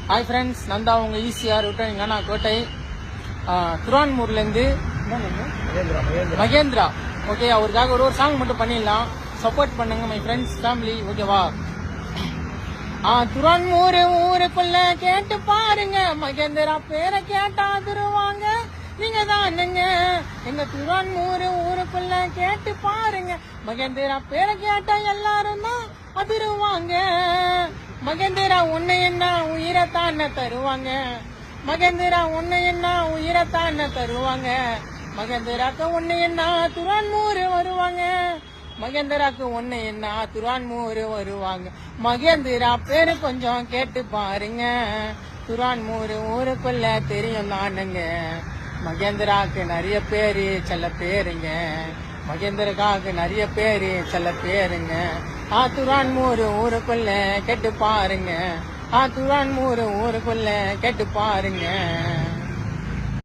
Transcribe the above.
Hi friends, நான் தான் உங்க ஈசிஆர் ரிட்டர்னிங் அண்ணா கோட்டை திருவான்மூர்லேருந்து மகேந்திரா. ஓகே, அவருக்காக ஒரு சாங் மட்டும் பண்ணிடலாம். சப்போர்ட் பண்ணுங்க மை ஃப்ரெண்ட்ஸ் ஃபேமிலி, ஓகேவா? திருவான்மூர் ஊருக்குள்ள கேட்டு பாருங்க, மகேந்திரா பேரை கேட்டா தருவாங்க. நீங்க தானுங்க எங்க திருவான்மூர் ஊருக்குள்ள கேட்டு பாருங்க, மகேந்திரா பேரை கேட்டா எல்லாரும் தான் அதிருவாங்க. மகேந்திரா உன்னை என்ன உயிரத்தான தருவாங்க, மகேந்திரா உன்னை என்ன உயிரத்தான தருவாங்க. மகேந்திராக்கு உன்னை என்ன திருவான்மூர் வருவாங்க, மகேந்திராக்கு ஒண்ணு என்ன திருவான்மூர் வருவாங்க. மகேந்திரா பேரு கொஞ்சம் கேட்டு பாருங்க, திருவான்மூர் ஊருக்குள்ள தெரியும் நானுங்க. மகேந்திராக்கு நிறைய பேரு செல்ல பேருங்க, மகேந்திரக்காக்கு நிறைய பேரு செல்ல பேருங்க. திருவான்மூர் ஊருக்குள்ள கேட்டு பாருங்க, திருவான்மூர் ஊருக்குள்ள கேட்டு பாருங்க.